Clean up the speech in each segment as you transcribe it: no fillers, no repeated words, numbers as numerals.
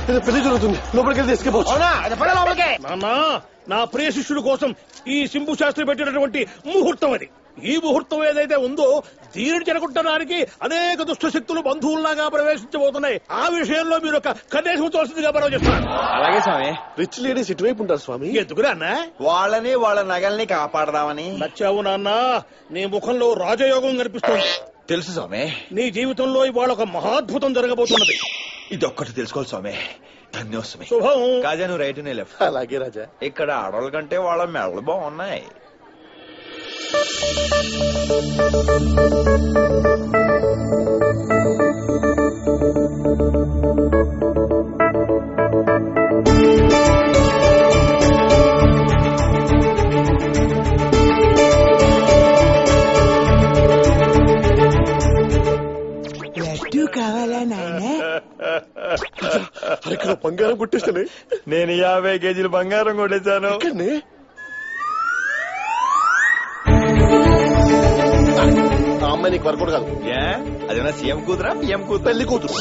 పెళ్లి జరుగుతుంది, లోపలికి వెళ్ళి తీసుకుపోవచ్చు. నాన్న, నా ప్రియ శిష్యుడి కోసం ఈ సింబు శాస్త్రి పెట్టినటువంటి ముహూర్తం అది. ఈ ముహూర్తం ఏదైతే ఉందో దీనిని చెడగొట్టడానికి అనేక దుష్ట శక్తులు బంధువుల్లాగా ప్రవేశించబోతున్నాయి. ఆ విషయంలో మీరు ఒక కన్నేసి ఉంచవలసిందిగా మనం చేస్తున్నారు. అలాగే స్వామి. రిచ్ లేడీస్ ఇటువైపు ఉంటారు స్వామి. ఎందుకురా అన్న? వాళ్ళని వాళ్ళ నగల్ని కాపాడదామని. నచ్చావు నాన్న, నీ ముఖంలో రాజయోగం కనిపిస్తోంది. తెలుసు స్వామి. నీ జీవితంలో ఇవాళ ఒక మహాద్భుతం జరగబోతున్నది. ఇదొక్కటి తెలుసుకోవాలి స్వామి. ధన్యోస్మి. శుభం. కాజా నువ్వు రైట్ నే లెఫ్ట్. అలాగే రాజా. ఇక్కడ ఆడవాళ్ళ కంటే వాళ్ళ మెడలు బాగున్నాయి. లడ్డు కావాలా నాయనా? ఇక్కడ బంగారం కొట్టేస్తానే. నేను 50 కేజీలు బంగారం కొట్టేశాను. ఆ అమ్మాయి నీకు వర్కౌట్ కాదు. అదేనా సీఎం కూతురా పిఎం కూతురు? పెళ్లి కూతురు.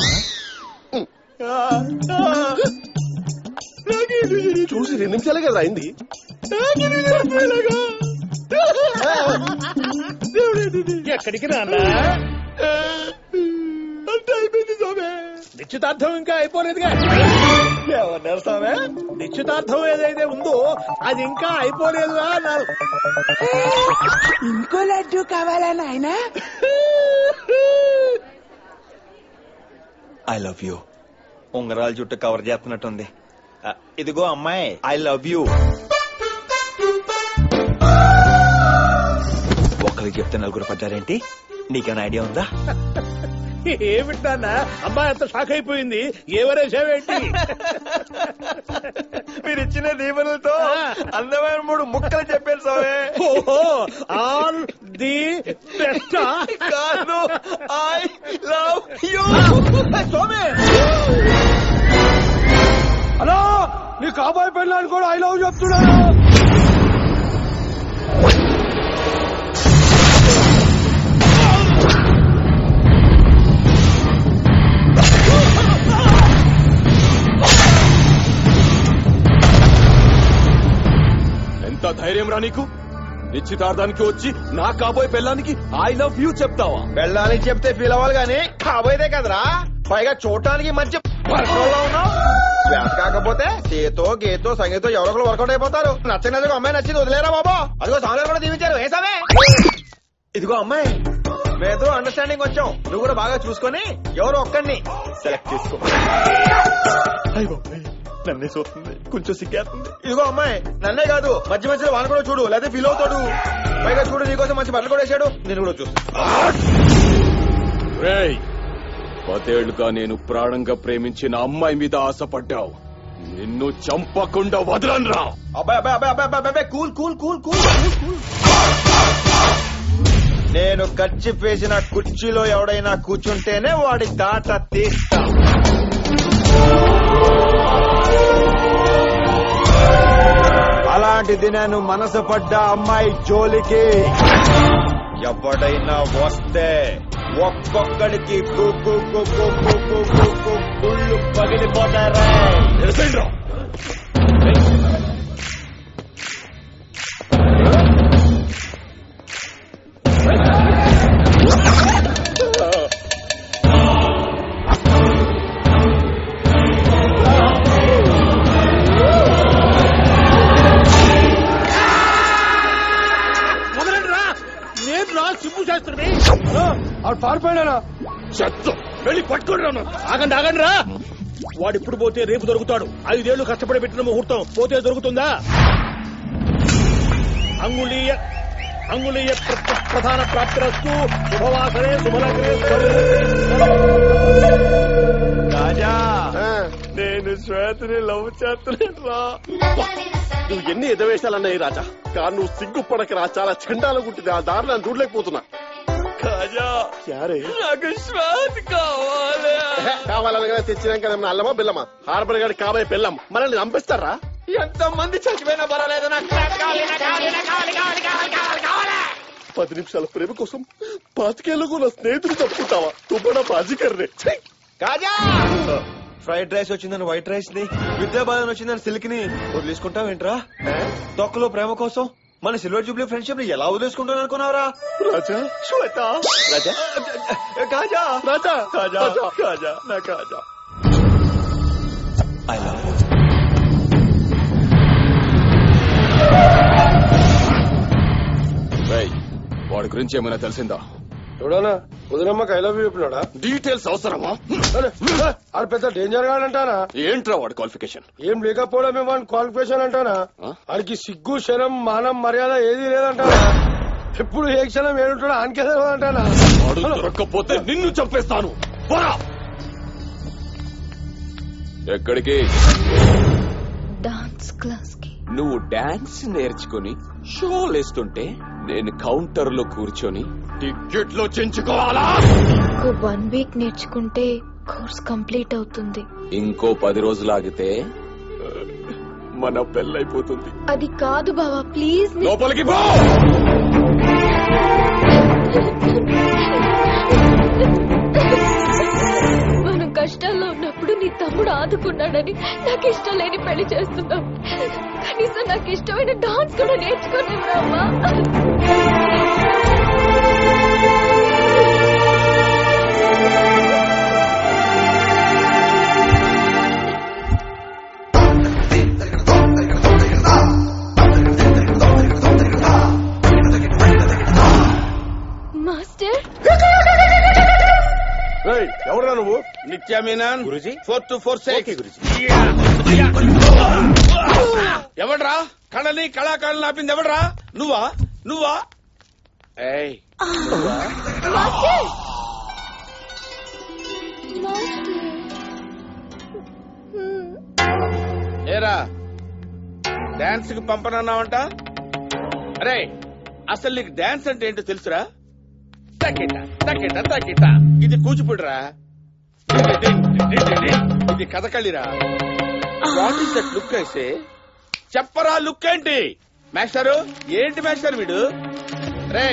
చూసి 2 నిమిషాలే కదా అయింది. ఎక్కడికి నాన్న? నిశ్చితార్థం ఇంకా అయిపోలేదుగా. ఏమన్నారు స్వామి? నిశ్చితార్థం ఏదైతే ఉందో అది ఇంకా అయిపోలేదుగా అన్నారు. ఇంకో లడ్డు కావాలా నాయనా? I love you. ఉంగరాల చుట్టూ కవర్ చేస్తున్నట్టుంది. ఇదిగో అమ్మాయి, ఐ లవ్ యూ. ఒకరికి చెప్తే నలుగురు పడ్డారేంటి? నీకేమైనా ఐడియా ఉందా? ఏమిటన్నా అమ్మాయి అంత షాక్ అయిపోయింది. ఏవరేసేవేంటి? మీరు ఇచ్చిన దీవెనలతో అందమైన 3 ముక్కలు చెప్పారు స్వామి. ఓహో, ఆల్ ది బెస్ట్. కాదు, ఐ లవ్ యూ. స్వామి, హలో, నీ కాబోయే పెళ్ళాన్ని కూడా ఐ లవ్ చెప్తున్నాను. ఎంత ధైర్యం రా నీకు? నిశ్చితార్థానికి వచ్చి నా కాబోయే పెళ్ళానికి ఐ లవ్ యూ చెప్తావా? పెళ్ళానికి చెప్తే ఫీల్ అవ్వాలి గానీ కాబోయేదే కదరా. పైగా చూడటానికి మంచి పర్సనల్లో ఉన్నావు. కాకపోతే చేతో గేతో సంగీతో ఎవరొకరు వర్కౌట్ అయిపోతారు. నచ్చలేదు అమ్మాయి నచ్చింది వదిలేరా బాబా. అదిగో సాంగ్ కూడా దీవించారు. ఏ సమయ? ఇదిగో అమ్మాయి, మేతో అండర్స్టాండింగ్ వచ్చాం. నువ్వు కూడా బాగా చూసుకొని ఎవరో ఒక్కడిని సెలెక్ట్ చేసుకో. నన్నే చూస్తుంది, కొంచెం సిగ్గేస్తుంది. ఇదిగో అమ్మాయి, నన్నే కాదు మధ్య మధ్యలో వాడు కూడా చూడు, లేదా ఫీల్ అవుతాడు. పైగా చూడు, నీకోసం మంచి బట్టలు కూడా వేసాడు. నేను కూడా చూస్తాను. 10 ఏళ్లుగా నేను ప్రాణంగా ప్రేమించిన అమ్మాయి మీద ఆశపడ్డావు. నిన్ను చంపకుండా వదలనురా. అబ్బాయి అబ్బాయి అబ్బాయి అబ్బాయి అబ్బాయి cool cool cool cool cool. నేను ఖర్చు వేసిన కుర్చీలో ఎవడైనా కూర్చుంటేనే వాడి తాట తీస్తా. అలాంటిది నేను మనసు పడ్డ అమ్మాయి జోలికి ఎవడైనా వస్తే ఒక్కొక్కడికి గుళ్ళు పగిలిపోతారా. పారిపోయినా వెళ్ళి పట్టుకుని. ఆగండి ఆగండి రా. వాడిప్పుడు పోతే రేపు దొరుకుతాడు. 5 ఏళ్లు కష్టపడి పెట్టిన ముహూర్తం పోతే దొరుకుతుందా? అంగుళీయ ప్రధాన ప్రాప్తిరస్తు. శుభవాసరే శుభలగ్రే. రాజా, నేను శ్వేతని లవ్ చేస్తున్నా. నువ్వు ఎన్ని ఎదవేశాలన్నాయి రాజా, కానీ నువ్వు సిగ్గుపడకరా. చాలా చండాలు గుంటుంది. ఆ దారి నన్ను చూడలేకపోతున్నా. నాకు శ్వాస కావాలి. కావాలనగా తెచ్చినాక అల్లమా బెల్లమా? హార్బర్ గారి కాబోయే పెళ్ళం మనల్ని చంపిస్తారా? ఎంతమంది చచ్చిపోయినా పర్వాలేదు, నాకు 10 నిమిషాల ప్రేమ కోసం 25 ఏళ్లకు నా స్నేహితులు తప్పుకుంటావా? తుబ్బడా బాజీ కర్రే. కాజా, ఫ్రైడ్ రైస్ వచ్చిందని వైట్ రైస్ ని, విద్యాబాలన్ వచ్చిందని సిల్క్ ని వదిలేసుకుంటావేంట్రా? తొక్కలో ప్రేమ కోసం మన సిల్వర్ జూబ్లీ ఫ్రెండ్షిప్ ని ఎలా వదిలేసుకుంటాను అనుకున్నావరా? రాజా, శ్వేత, రాజా, కాజా, రాజా, కాజా, కాజా, నా కాజా. I love you. వాడి గురించి ఏమైనా తెలిసిందా? చూడనా కుదిరమ్మకి ఐ లవ్ యూ చెప్పినాడా? డీటెయిల్స్ అవసరమా? ఆడు పెద్ద డేంజర్ గా అంటానా? ఏంట్రా వాడి క్వాలిఫికేషన్? ఏం లేకపోవడమే వాడి క్వాలిఫికేషన్ అంటానా? ఆడికి సిగ్గు శరం మానం మర్యాద ఏది లేదంటానా? ఎప్పుడు ఏ క్షణం ఏడుంటాడో ఆనికే అంటానా? దొరక్కపోతే నిన్ను చంపేస్తాను. పోరా. ఎక్కడికి? డాన్స్ క్లాస్ కి. నువ్వు డాన్స్ నేర్చుకుని షోలేస్తుంటే నేను కౌంటర్ లో కూర్చొని టికెట్లో చెంచుకోవాలా? ఇంకో 1 వీక్ నేర్చుకుంటే కోర్స్ కంప్లీట్ అవుతుంది. ఇంకో 10 రోజులు ఆగితే మన పెళ్ళైపోతుంది. అది కాదు బావా, ప్లీజ్. లోపలికి పో. మనం కష్టాల్లో ఉన్నప్పుడు నీ తమ్ముడు ఆదుకున్నాడని నాకు ఇష్టం లేని పెళ్లి చేస్తున్నావు. కనీసం నాకు ఇష్టమైన డాన్స్ కూడా నేర్చుకోలేవురా అమ్మా. మాస్టర్, ఎవరా నువ్వు? నిత్యామీనాన్ గురుజీ 4246 గురుజీ. ఎవడ్రా కళని కళాకారులు ఆపింది? ఎవడ్రా? నువ్వా? నువ్వా? ఏయ్ మాస్టర్, ఏరా డాన్స్ కి పంపనన్నావంట? అరే అసలు నీకు డాన్స్ అంటే ఏంటో తెలుసురా? తక్కిట తక్కిట తక్కిట. ఇది కూచిపూడిరా, ఇది కథకళిరా. వాట్ ఇస్ దట్ లుక్ అయితే? చెప్పరా లుక్ ఏంటి? మాస్టరు ఏంటి మాస్టర్ వీడు? రే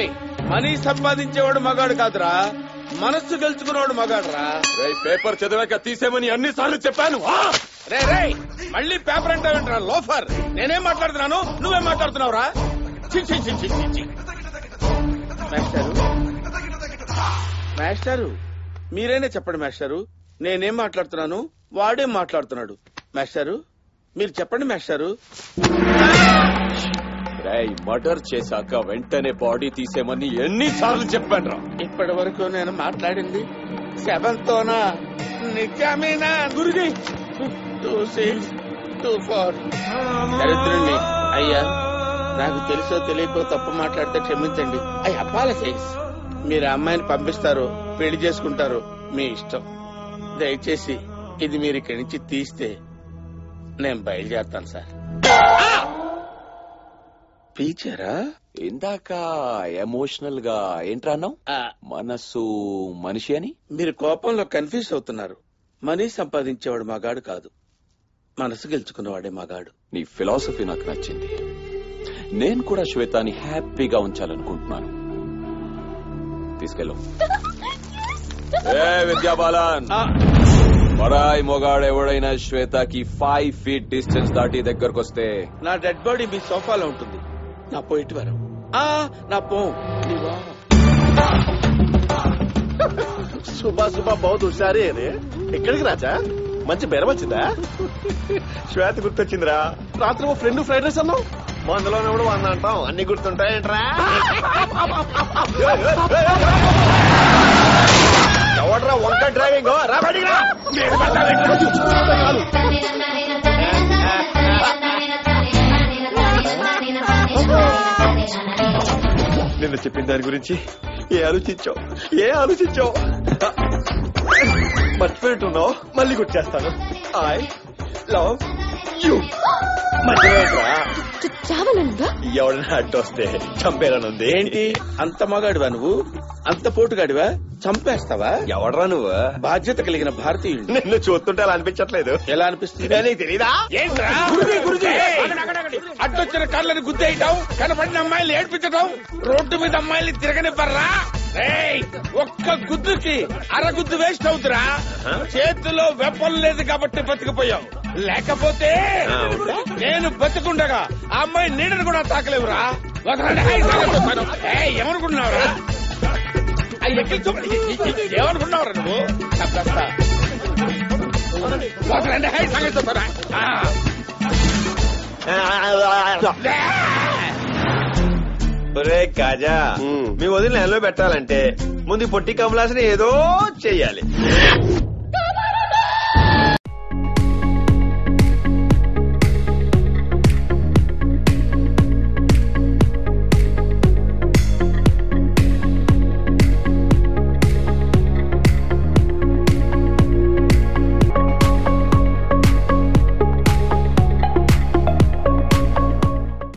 మనీ సంపాదించేవాడు మగాడు కాదురా, మనస్సు గెలుచుకునేవాడు మగాడురా. పేపర్ చదివాక తీసేమని అన్నిసార్లు చెప్పాను. రే రే మళ్ళీ పేపర్ అంటావేంట్రా లోఫర్? నేనేం మాట్లాడుతున్నాను, నువ్వేం మాట్లాడుతున్నావురా? మాస్టరు మీరైనా చెప్పండి మాస్టరు, నేనేం మాట్లాడుతున్నాను, వాడేం మాట్లాడుతున్నాడు? మాస్టరు మీరు చెప్పండి మాస్టరు. మర్డర్ చేశాక వెంటనే బాడీ తీసేమని ఎన్నిసార్లు చెప్పాను రా? ఇప్పటి వరకు నేను మాట్లాడింది శవంతోనా? నిజమేనా గురుజీ? 2624 దరిద్రుణ్ణి. అయ్యా నాకు తెలుసో తెలియకో తప్పు మాట్లాడితే క్షమించండి. I apologise. మీరు అమ్మాయిని పంపిస్తారు, పెళ్లి చేసుకుంటారు, మీ ఇష్టం. దయచేసి ఇది మీరు ఇక్కడి నుంచి తీస్తే నేను బయలుదేరుతాను సార్. పీచారా? ఇందాక ఎమోషనల్ గా ఏంట్రా అన్నావు? మనసు మనిషి అని. మీరు కోపంలో కన్ఫ్యూజ్ అవుతున్నారు. మనీ సంపాదించేవాడు మగాడు కాదు, మనసు గెలుచుకున్నవాడే మగాడు. నీ ఫిలాసఫీ నాకు నచ్చింది. నేను కూడా శ్వేతాని హ్యాపీగా ఉంచాలనుకుంటున్నాను. తీసుకెళ్ళు. ఏ విద్యాబాలన్, పరాయి మొగాడు ఎవడైనా శ్వేతకి 5 feet డిస్టెన్స్ దాటి దగ్గరకు వస్తే నా డెడ్ బాడీ మీ సోఫాలో ఉంటుంది. నా పోయిటి వరం నా పో. సుబా సుబా బహుత్ హుషారీ అదే. ఎక్కడికి రాజా? మంచి బెరం వచ్చిందా? శ్వేత గుర్తొచ్చిందిరా. రాత్రి ఓ ఫ్రెండ్ ఫ్రైడ్ రైస్ అన్నావు, మందులోనే కూడా 100 అంటాం. అన్ని గుర్తుంటాయేంట్రా? ఎవడ్రా వంక డ్రైవింగ్? రా బయటికి రా. నిన్న చెప్పిన దాని గురించి ఏ ఆలోచించావు? మర్చిపోయినట్టున్నావు, మళ్ళీ గుర్తు చేస్తాను. I love you. చావాలనుందా? ఎవడన్నా అడ్డొస్తే చంపేయాలనుంది. ఏంటి అంత మగాడివా నువ్వు? అంత పోటుగాడివా? చంపేస్తావా? ఎవడరా నువ్వు? బాధ్యత కలిగిన భారతీయుడు. నిన్ను చూస్తుంటే అలా అనిపించట్లేదు. ఎలా అనిపిస్తుంది? నీకు తెలీదా? ఏంట్రా? అడ్డొచ్చిన కళ్ళని గుద్దేయటం, కనపడిన అమ్మాయిలు ఏడ్పించటం, రోడ్డు మీద అమ్మాయిల్ని తిరగనివ్వరా? ఒక్క గుద్దుకి అరగుద్దు వేస్ట్ అవుతురా. చేతిలో వెపన్ లేదు కాబట్టి బతికిపోయావు, లేకపోతే నేను బతికుండగా ఆ అమ్మాయి నీడను కూడా తాకలేవురా. ఏమనుకుంటున్నావురా? ఏమనుకున్నావురా నువ్వు? ఒరే కాజా, మీ వదిన నెలలో పెట్టాలంటే ముందు పొట్టి కమలాసని ఏదో చెయ్యాలి.